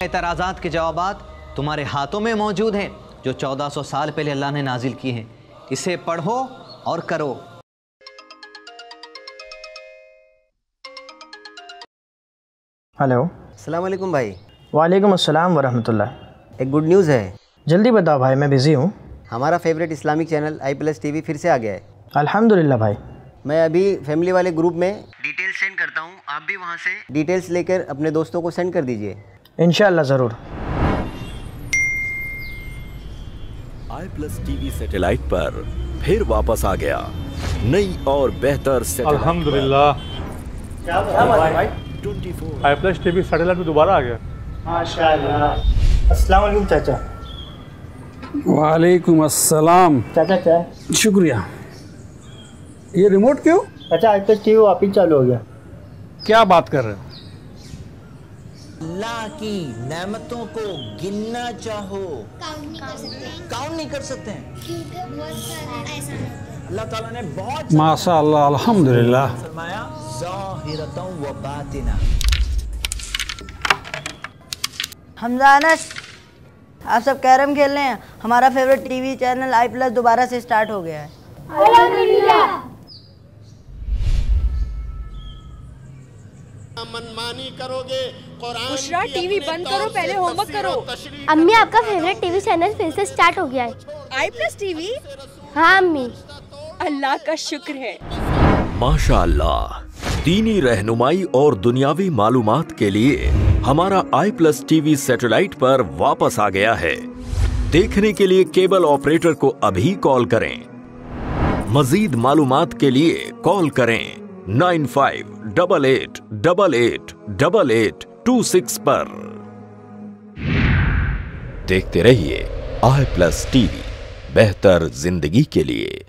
एतराज़ात के जवाबात तुम्हारे हाथों में मौजूद हैं, जो 1400 साल पहले अल्लाह ने नाजिल किए हैं। इसे पढ़ो और करो। हेलो, अस्सलाम वालेकुम भाई। वालेकुम अस्सलाम वरहमतुल्लाह। एक गुड न्यूज़ है। जल्दी बताओ भाई, मैं बिज़ी हूँ। हमारा favourite Islamic channel i+ TV फिर से आ गया है। अल्हम्दुलिल्लाह भाई। मैं अभी फैमिली वाले ग्रुप में डिटेल्स सेंड करता हूँ, आप भी वहाँ से डिटेल्स लेकर अपने दोस्तों को सेंड कर दीजिए। इंशाअल्लाह ज़रूर। i+ TV सैटेलाइट पर फिर वापस आ गया, नई और बेहतर सैटेलाइट। अल्हम्दुलिल्लाह, i+ TV सैटेलाइट में दोबारा आ गया। माशाअल्लाह। अस्सलाम वालेकुम चाचा। वालेकुम अस्सलाम। चाचा चाय। शुक्रिया। ये रिमोट क्यों? चाचा i+ TV वापस चालू हो गया। क्या बात कर रहे हो? अल्लाह की नेमतों को गिनना चाहो, काउंट नहीं कर सकते हैं, क्योंकि बहुत सारे ऐसा अल्लाह ताला ने बहुत माशाअल्लाह, अल्हम्दुलिल्लाह। फरमाया ज़ाहिरतन व बातिना। हमजानस, आप सब कैरम खेल रहे हैं। हमारा फेवरेट टीवी चैनल i+ दोबारा से स्टार्ट हो गया है। अल्हम्दुलिल्लाह। मनमानी करोगे, बुशरा टीवी बंद करो, पहले होमवर्क करो। अम्मी, आपका फेवरेट टीवी चैनल फिर से स्टार्ट हो गया है। i+ TV? हाँ अम्मी। अल्लाह का शुक्र है। माशाअल्लाह, दीनी रहनुमाई और दुनियावी मालूमात के लिए हमारा i+ TV सैटेलाइट पर वापस आ गया है। देखने के लिए केबल ऑपरेटर को अभी कॉल करें। मजीद मालूमात के लिए कॉल करें 9588888826 पर। देखते रहिए i+ TV, बेहतर जिंदगी के लिए।